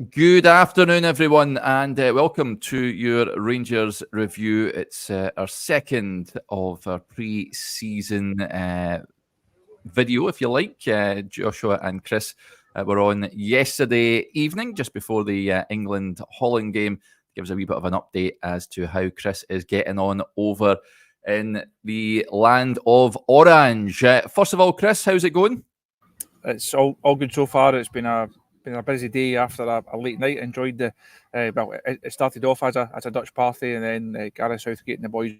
Good afternoon, everyone, and welcome to your Rangers review. It's our second of our pre-season video, if you like. Joshua and Chris were on yesterday evening, just before the England-Holland game. Give us a wee bit of an update as to how Chris is getting on over in the land of Orange. First of all, Chris, how's it going? It's all good so far. It's been a busy day after a late night. Enjoyed the it started off as a Dutch party, and then Gareth Southgate and the boys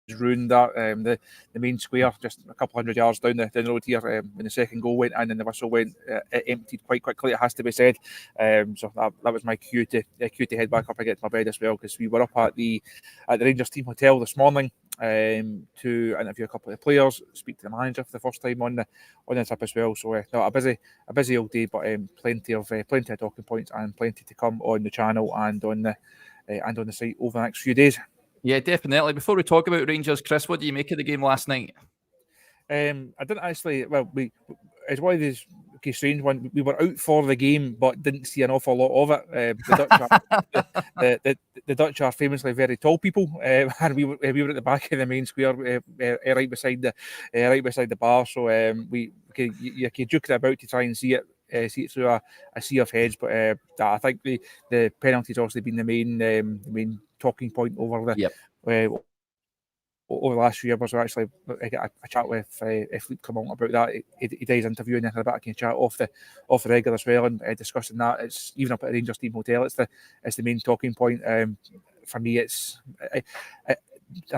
ruined that. The main square, just a couple hundred yards down the road here, when the second goal went in and the whistle went, it emptied quite quickly. It has to be said. So that was my cue to head back up and get to my bed as well, because we were up at the Rangers team hotel this morning to interview a couple of the players, speak to the manager for the first time on the trip as well. So a busy old day, but plenty of talking points and plenty to come on the channel and on the site over the next few days. Yeah, definitely. Before we talk about Rangers, Chris, what do you make of the game last night? I didn't actually. Well, it's one of these strange one. We were out for the game, but didn't see an awful lot of it. The Dutch are famously very tall people, and we were at the back of the main square, right beside the bar. So you joking about to try and see it through a sea of heads. But I think the penalty's obviously been the main talking point over over the last few years. So actually, I got a chat with Clement about that. He does interviewing and a bit of chat off the regular as well, and discussing that. It's even up at the Rangers team hotel. It's the main talking point. For me, I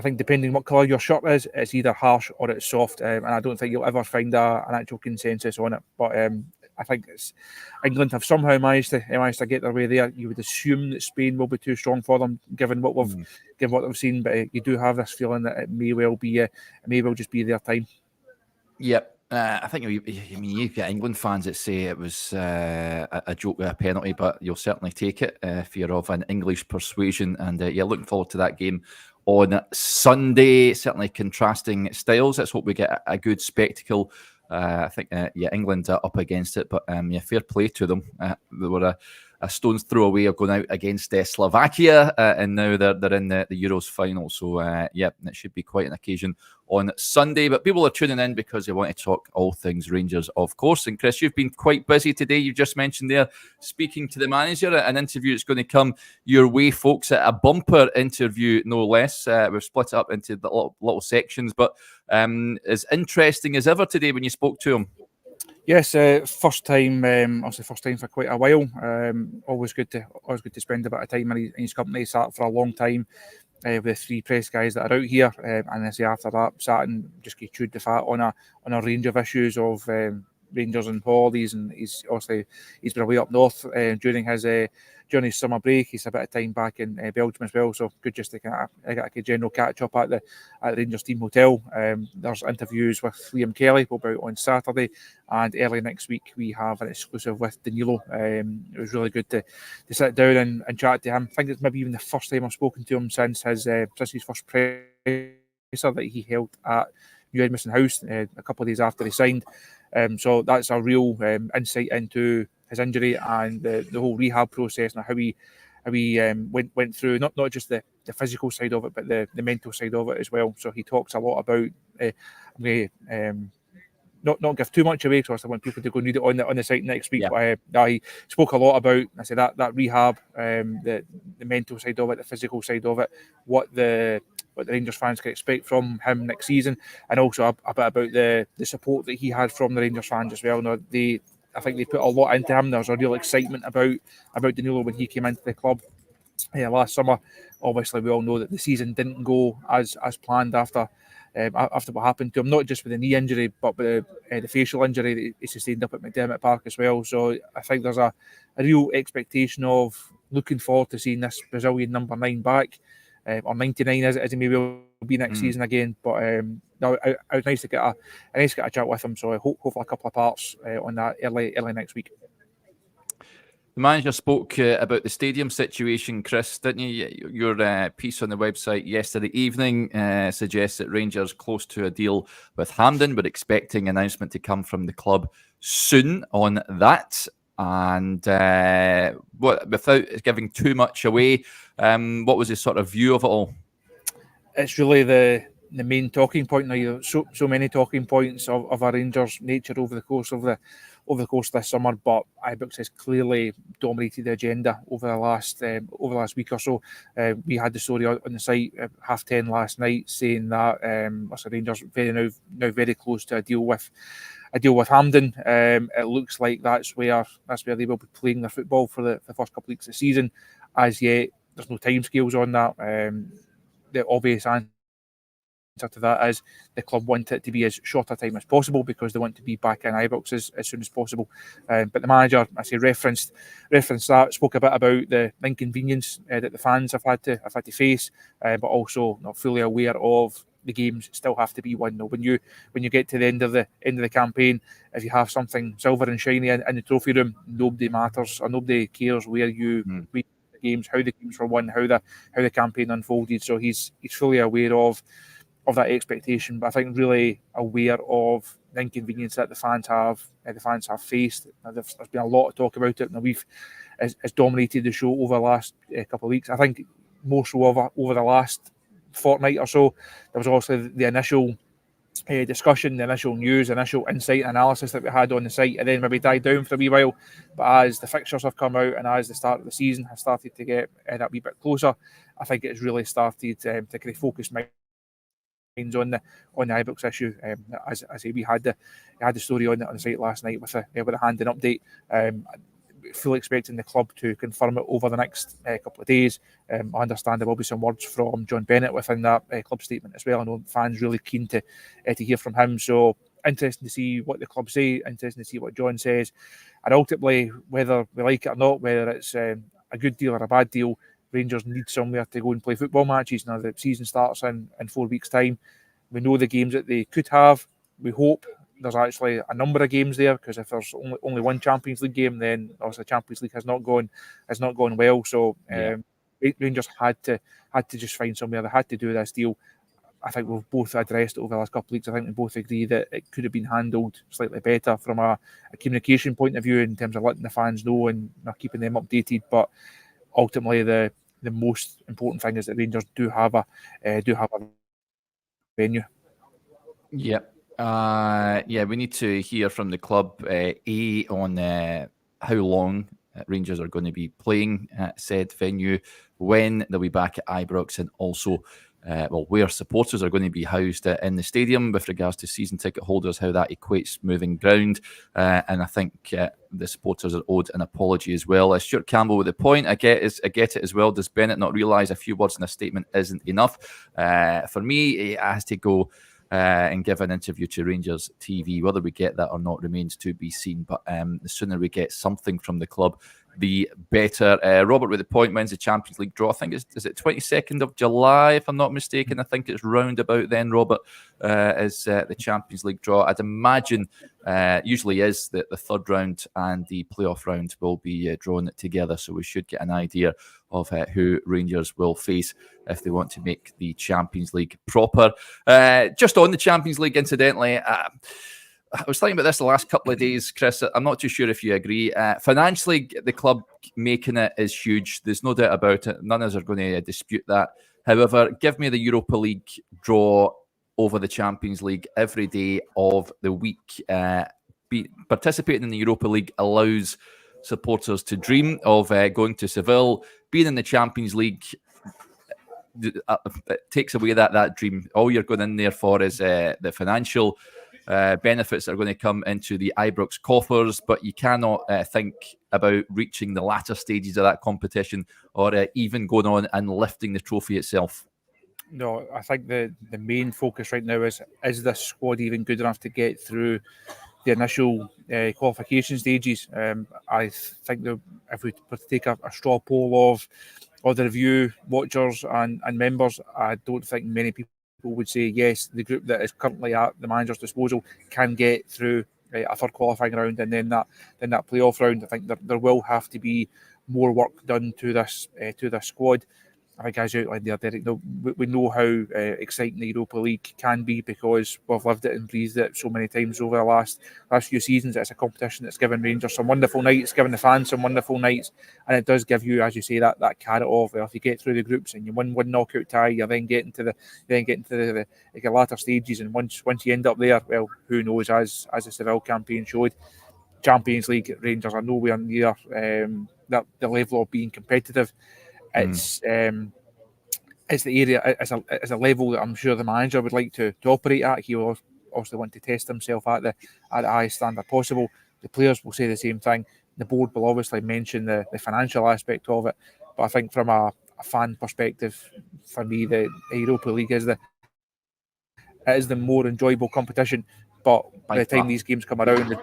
think depending what colour your shirt is, it's either harsh or it's soft, and I don't think you'll ever find an actual consensus on it. But I think England have somehow managed to get their way there. You would assume that Spain will be too strong for them, given what we've seen. But you do have this feeling that it may well just be their time. Yep. I think you've got England fans that say it was a joke with a penalty, but you'll certainly take it if you're of an English persuasion. And looking forward to that game on Sunday. Certainly contrasting styles. Let's hope we get a good spectacle. I think, England up against it, but fair play to them. They were a stone's throw away of going out against Slovakia, and now they're in the Euros final. So, it should be quite an occasion on Sunday. But people are tuning in because they want to talk all things Rangers, of course. And Chris, you've been quite busy today. You just mentioned there, speaking to the manager, an interview that's going to come your way, folks. A bumper interview, no less. We've split it up into the little sections, but as interesting as ever today when you spoke to him. Yes, first time. Obviously, first time for quite a while. Always good to spend a bit of time in his company. Sat for a long time with the three press guys that are out here, and I say after that, sat and just chewed the fat on a range of issues of Rangers and holidays, and he's been away up north during his summer break. He's a bit of time back in Belgium as well, so good just to get a general catch up at the Rangers team hotel. There's interviews with Liam Kelly will be out on Saturday, and early next week we have an exclusive with Deno. It was really good to sit down and chat to him. I think it's maybe even the first time I've spoken to him since his first presser that he held at New Edmiston House a couple of days after he signed. So that's a real insight into his injury and the whole rehab process and how he went through not just the physical side of it, but the mental side of it as well. So he talks a lot about not give too much away, because I want people to go read it on the site next week. Yeah. But he spoke a lot about that rehab, the mental side of it, the physical side of it, what the Rangers fans can expect from him next season, and also a bit about the support that he had from the Rangers fans as well. I think they put a lot into him. There was a real excitement about Danilo when he came into the club last summer. Obviously, we all know that the season didn't go as planned after what happened to him, not just with the knee injury, but with the facial injury that he sustained up at McDermott Park as well. So I think there's a real expectation of looking forward to seeing this Brazilian number 9 back, or 99 as he may well be next season again. But it was nice to get a chat with him. So I hopefully a couple of parts on that early next week. The manager spoke about the stadium situation, Chris, didn't you? Your piece on the website yesterday evening suggests that Rangers close to a deal with Hampden, but expecting announcement to come from the club soon on that. And without giving too much away, what was his sort of view of it all? It's really the main talking point now. So many talking points of our Rangers nature over the course of this summer, but Ibrox has clearly dominated the agenda over the last week or so. We had the story on the site at 10:30 last night saying that Rangers now very close to a deal with Hampden. It looks like that's where they will be playing their football for the first couple of weeks of the season. As yet, there's no timescales on that. The obvious answer to that is the club want it to be as short a time as possible because they want to be back in Ibrox as soon as possible. But the manager, referenced that, spoke a bit about the inconvenience that the fans have had to face, but also not fully aware of the games still have to be won. When you get to the end of the campaign, if you have something silver and shiny in the trophy room, nobody matters or nobody cares where you games, how the games were won, how the campaign unfolded. So he's fully aware of that expectation, but I think really aware of the inconvenience that the fans have faced. There's been a lot of talk about it, and we've dominated the show over the last couple of weeks. I think more so over the last fortnight or so. There was also the initial discussion, the initial news, initial insight analysis that we had on the site, and then maybe died down for a wee while. But as the fixtures have come out and as the start of the season has started to get that wee bit closer, I think it's really started to kind of focus minds on the Ibrox issue. As I say, we had the story on the site last night with the Hampden update. Fully expecting the club to confirm it over the next couple of days. I understand there will be some words from John Bennett within that club statement as well. I know fans really keen to hear from him. So interesting to see what the club say, interesting to see what John says, and ultimately whether we like it or not, whether it's a good deal or a bad deal, Rangers need somewhere to go and play football matches. Now the season starts in 4 weeks' time. We know the games that they could have. We hope there's actually a number of games there, because if there's only one Champions League game, then obviously the Champions League has not gone well. So Rangers had to just find somewhere. They had to do this deal. I think we've both addressed it over the last couple of weeks. I think we both agree that it could have been handled slightly better from a communication point of view in terms of letting the fans know and keeping them updated. But ultimately, the most important thing is that Rangers do have a venue. We need to hear from the club on how long Rangers are going to be playing at said venue, when they'll be back at Ibrox, and also where supporters are going to be housed in the stadium with regards to season ticket holders, how that equates moving ground. And I think the supporters are owed an apology as well. Stuart Campbell with the point, I get it as well. Does Bennett not realise a few words in a statement isn't enough? For me, it has to go and give an interview to Rangers TV. Whether we get that or not remains to be seen. But the sooner we get something from the club, the better. Robert with the point, when's the Champions League draw? I think is it 22nd of July, if I'm not mistaken. I think it's round about then, Robert, is the Champions League draw. I'd imagine usually is that the third round and the playoff round will be drawn together, so we should get an idea of who Rangers will face if they want to make the Champions League proper. Just on the Champions League, incidentally, I was thinking about this the last couple of days, Chris. I'm not too sure if you agree. Financially, the club making it is huge. There's no doubt about it. None of us are going to dispute that. However, give me the Europa League draw over the Champions League every day of the week. Participating in the Europa League allows supporters to dream of going to Seville. Being in the Champions League it takes away that dream. All you're going in there for is the financial benefits that are going to come into the Ibrox coffers, but you cannot think about reaching the latter stages of that competition or even going on and lifting the trophy itself. No, I think the main focus right now is this squad even good enough to get through the initial qualification stages. I think that if we were to take a straw poll of the review watchers and members, I don't think many people would say yes, the group that is currently at the manager's disposal can get through a third qualifying round and then that playoff round. I think there will have to be more work done to this squad. I think as you outlined there, Derek, we know how exciting the Europa League can be because we've lived it and breathed it so many times over the last few seasons. It's a competition that's given Rangers some wonderful nights, given the fans some wonderful nights, and it does give you, as you say, that carrot of, well, if you get through the groups and you win one knockout tie, you then get into the latter stages, and once you end up there, well, who knows? As the Seville campaign showed, Champions League Rangers are nowhere near the level of being competitive. It's the area, it's a level that I'm sure the manager would like to operate at. He will obviously want to test himself at the highest standard possible. The players will say the same thing. The board will obviously mention the financial aspect of it, but I think from a fan perspective, for me, the Europa League is the more enjoyable competition. But by the time these games come around,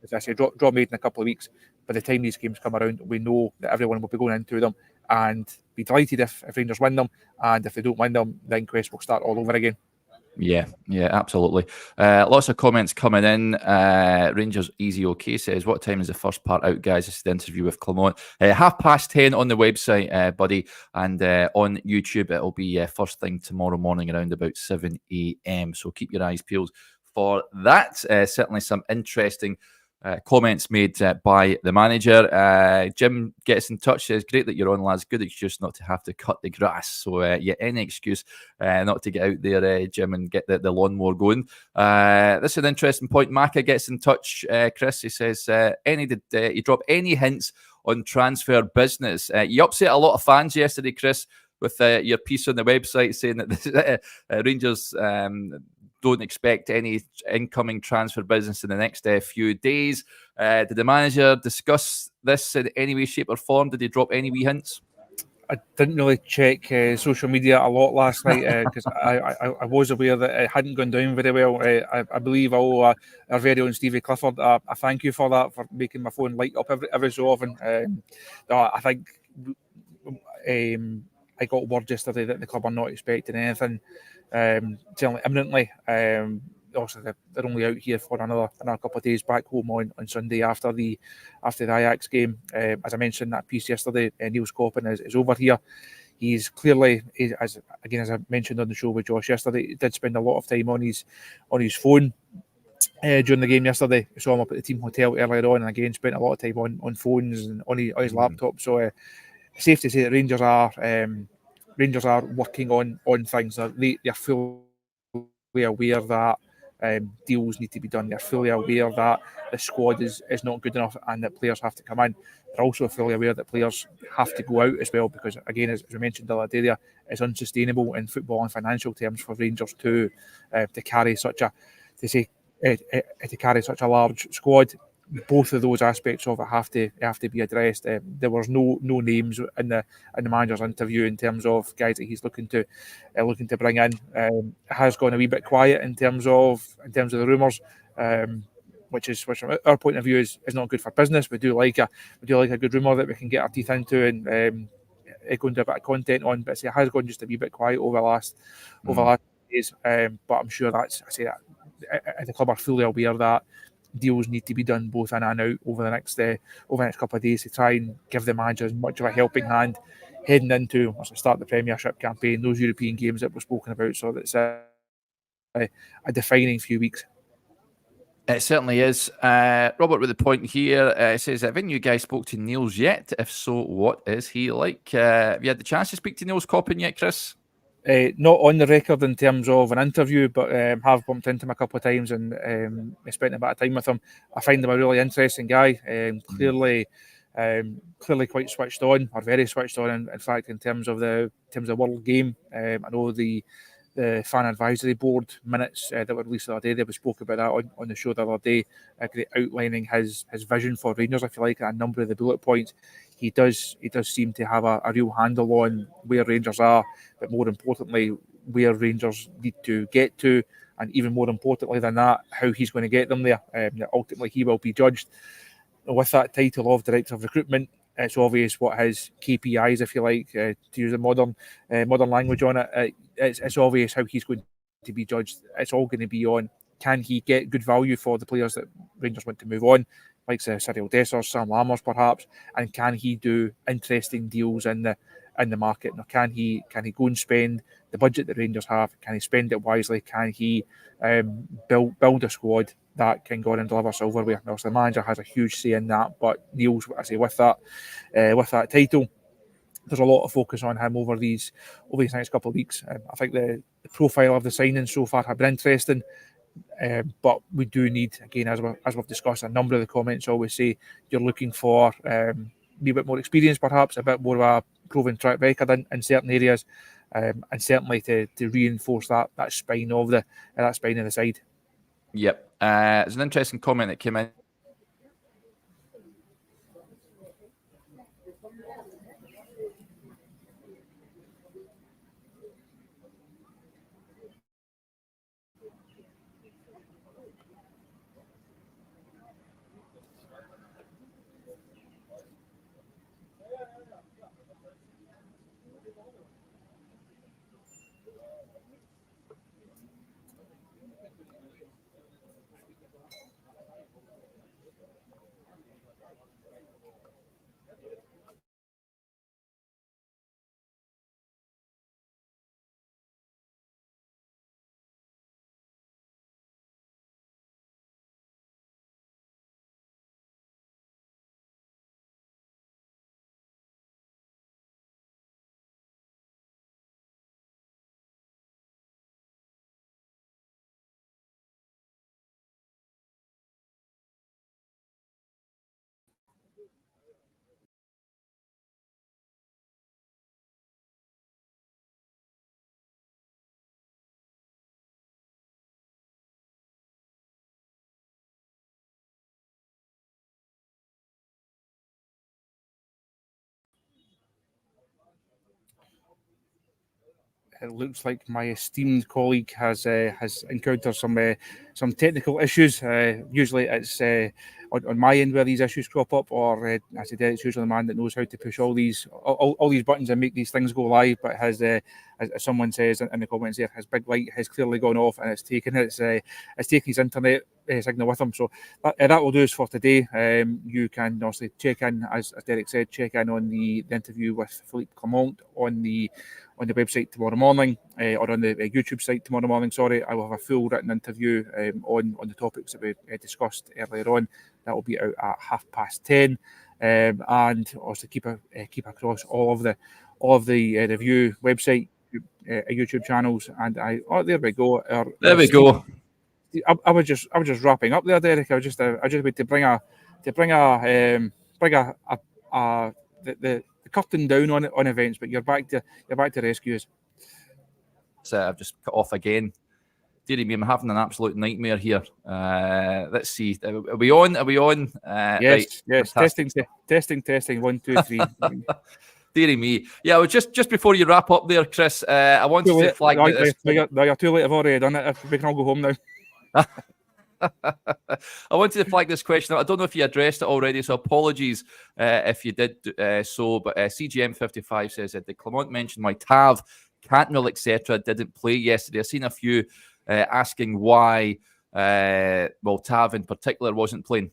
as I say, draw made in a couple of weeks. By the time these games come around, we know that everyone will be going into them and be delighted if Rangers win them. And if they don't win them, the inquest will start all over again. Yeah, absolutely. Lots of comments coming in. Rangers Easy OK says, what time is the first part out, guys? This is the interview with Clement. 10:30 on the website, buddy. And on YouTube, it'll be first thing tomorrow morning around about 7 a.m. So keep your eyes peeled for that. Certainly some interesting comments made by the manager. Jim gets in touch, says, great that you're on, lads. Good excuse not to have to cut the grass. So, any excuse not to get out there, Jim, and get the lawnmower going. This is an interesting point. Maka gets in touch, Chris. He says, did you drop any hints on transfer business? You upset a lot of fans yesterday, Chris, with your piece on the website saying that Rangers don't expect any incoming transfer business in the next few days. Did the manager discuss this in any way, shape or form? Did he drop any wee hints? I didn't really check social media a lot last night because I was aware that it hadn't gone down very well. I believe I owe our very own Stevie Clifford a thank you for that, for making my phone light up every so often. I think I got word yesterday that the club are not expecting anything certainly imminently. Obviously, they're only out here for another couple of days, back home on Sunday after the Ajax game. As I mentioned in that piece yesterday, Neil Scoppin is over here. He's clearly, as I mentioned on the show with Josh yesterday, he did spend a lot of time on his phone during the game yesterday. We saw him up at the team hotel earlier on, and again spent a lot of time on phones and on his laptop. So safe to say that Rangers are working on things. They're fully aware that deals need to be done. They're fully aware that the squad is not good enough and that players have to come in. They're also fully aware that players have to go out as well, because again, as we mentioned the other day there, it's unsustainable in football and financial terms for Rangers to carry such a large squad. Both of those aspects of it have to be addressed. There was no names in the manager's interview in terms of guys that he's looking to bring in. It has gone a wee bit quiet in terms of the rumours, which from our point of view is not good for business. We do like a good rumour that we can get our teeth into and go into a bit of content on. But it has gone just a wee bit quiet over the last days. But I'm sure the club are fully aware that deals need to be done both in and out over the next couple of days to try and give the manager as much of a helping hand heading into start the Premiership campaign, those European games that we've spoken about. So that's a defining few weeks. It certainly is. Robert with the point here says, haven't you guys spoke to Niels yet? If so, what is he like? Have you had the chance to speak to Niels Coppin yet, Chris? Not on the record in terms of an interview, but have bumped into him a couple of times and spent a bit of time with him. I find him a really interesting guy. Clearly quite switched on, or very switched on. In fact, in terms of the World Game, I know the fan advisory board minutes that were released the other day, they spoke about that on the show the other day, outlining his vision for Rangers, if you like, a number of the bullet points. He does seem to have a real handle on where Rangers are, but more importantly, where Rangers need to get to, and even more importantly than that, how he's going to get them there. Ultimately, he will be judged with that title of Director of Recruitment. It's obvious what his KPIs, if you like, to use a modern language on it. It's obvious how he's going to be judged. It's all going to be on, can he get good value for the players that Rangers want to move on, like Cyril Dessers, Sam Lammers perhaps, and can he do interesting deals in the in the market. Now, can he go and spend the budget that Rangers have? Can he spend it wisely? Can he build a squad that can go on and deliver silverware? Now, the manager has a huge say in that, but Neil's, I say, with that title, there's a lot of focus on him over these next couple of weeks. I think the profile of the signings so far have been interesting. But we do need, again, as we've discussed, a number of the comments always say you're looking for a bit more experience, perhaps a bit more of a proven track record in certain areas, and certainly to reinforce that spine of the side. Yep, it's an interesting comment that came in. It looks like my esteemed colleague has encountered some technical issues. Usually it's on my end where these issues crop up, or as I said, it's usually the man that knows how to push all these buttons and make these things go live. But as someone says in the comments there, his big light has clearly gone off and it's taken his internet signal with him. So that will do us for today. You can obviously check in, as Derek said, check in on the interview with Philippe Clement on the website tomorrow morning, or on the YouTube site tomorrow morning. Sorry, I will have a full written interview on the topics that we discussed earlier on. That will be out at 10:30, and also keep across all of the review website, YouTube channels, and there we go. There we go. I was just wrapping up there, Derek. I just about to bring the curtain down on events, but you're back to rescue us. So I've just cut off again. Dearie me, I'm having an absolute nightmare here. Let's see. Are we on? Yes, right. yes. Testing. 1, 2, 3. Dearie me. Yeah, well, just before you wrap up there, Chris, I wanted to flag this. No, you're too late. I've already done it. We can all go home now. I wanted to flag this question. I don't know if you addressed it already, so apologies if you did so. But CGM55 says that the Clement mentioned why Tav, Cantwell, etc. didn't play yesterday. I've seen a few asking why, Tav in particular wasn't playing.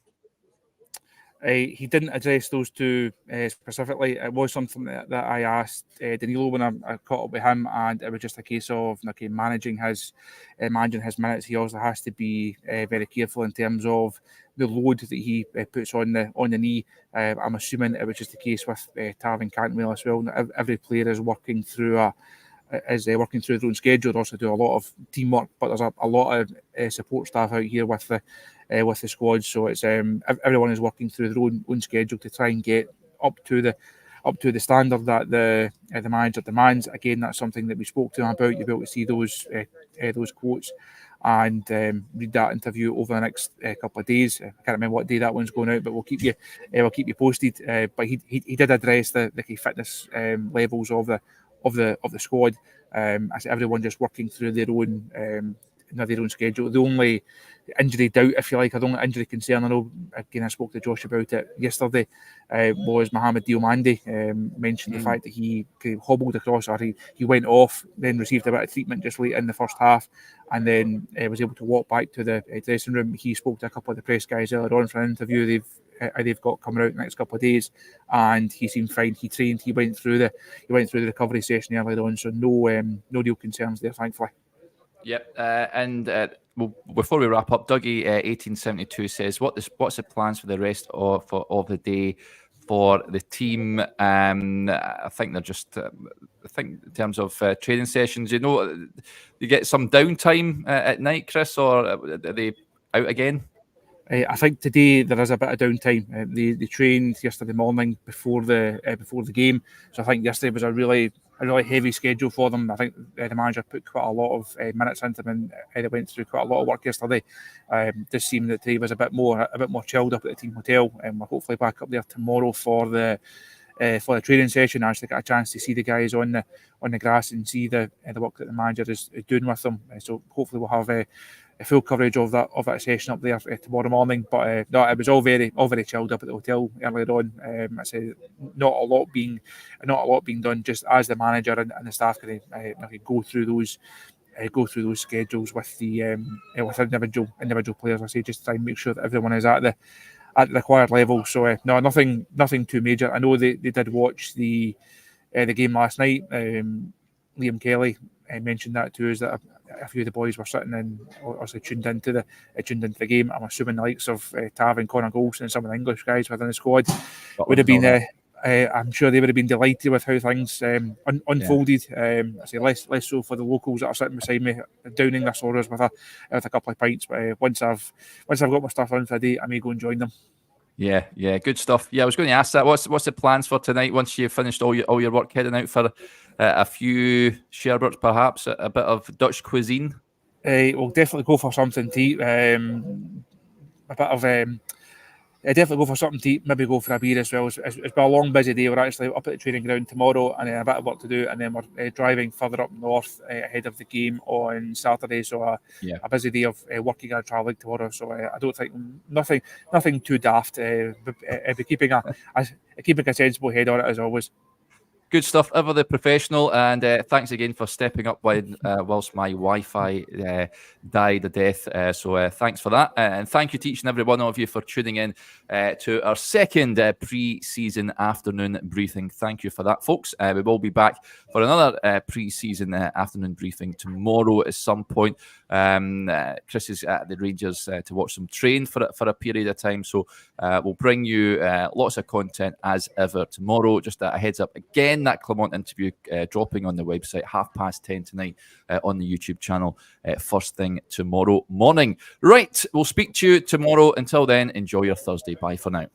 He didn't address those two specifically. It was something that I asked Danilo when I caught up with him, and it was just a case of managing his minutes. He also has to be very careful in terms of the load that he puts on the knee. I'm assuming it was just the case with Tav and Cantwell as well. Every player is working through working through their own schedule. They also do a lot of teamwork, but there's a lot of support staff out here with the squad. So it's everyone is working through their own schedule to try and get up to the standard that the manager demands. Again, that's something that we spoke to him about. You'll be able to see those quotes and read that interview over the next couple of days. I can't remember what day that one's going out, but we'll keep you posted. But he did address the key fitness levels of the squad. As everyone just working through their own schedule. The only injury doubt, if you like, the only injury concern, I know, again, I spoke to Josh about it yesterday, was Mohamed Diomande. Mentioned the fact that he hobbled across, or he went off, then received a bit of treatment just late in the first half, and then was able to walk back to the dressing room. He spoke to a couple of the press guys earlier on for an interview. how they've got coming out the next couple of days, and he seemed fine. He trained. He went through the recovery session earlier on, so no real concerns there, thankfully. Yep, well, before we wrap up, Dougie 1872 says, "What's the plans for the rest of the day for the team?" I think they're just, I think in terms of training sessions, you get some downtime at night, Chris, or are they out again? I think today there is a bit of downtime. They trained yesterday morning before the game, so I think yesterday was a really heavy schedule for them. I think the manager put quite a lot of minutes into them, and they went through quite a lot of work yesterday. This seemed that today was a bit more chilled up at the team hotel, and we're hopefully back up there tomorrow for the training session. I actually got a chance to see the guys on the grass and see the work that the manager is doing with them. So hopefully we'll have a full coverage of that session up there tomorrow morning. But no, it was all very chilled up at the hotel earlier on. I say not a lot being done, just as the manager and the staff can go through those schedules with the with individual players. I say just try and make sure that everyone is at the required level. So no, nothing too major. I know they did watch the game last night. Liam Kelly mentioned that to us, that a few of the boys were sitting and also tuned into the game. I'm assuming the likes of Tav and Connor Golson and some of the English guys within the squad would have been. I'm sure they would have been delighted with how things unfolded. I say less so for the locals that are sitting beside me, downing their sorrows with a couple of pints. But once I've got my stuff on for the day, I may go and join them. Yeah, good stuff. Yeah, I was going to ask that. What's the plans for tonight once you've finished all your work, heading out for a few sherberts, perhaps a bit of Dutch cuisine? We'll definitely go for something to eat. Definitely go for something to eat. Maybe go for a beer as well. It's been a long, busy day. We're actually up at the training ground tomorrow, and then a bit of work to do, and then we're driving further up north ahead of the game on Saturday. So a busy day of working and travelling tomorrow. So I don't think nothing too daft. I'll be keeping a sensible head on it as always. Good stuff, ever the professional, and thanks again for stepping up whilst my Wi-Fi died a death. So thanks for that, and thank you to each and every one of you for tuning in to our second pre-season afternoon briefing. Thank you for that, folks. We will be back for another pre-season afternoon briefing tomorrow at some point. Chris is at the Rangers to watch them train for a period of time, so we'll bring you lots of content as ever tomorrow. Just a heads up again, that Clement interview dropping on the website 10:30 tonight on the YouTube channel first thing tomorrow morning. Right, we'll speak to you tomorrow. Until then, enjoy your Thursday. Bye for now.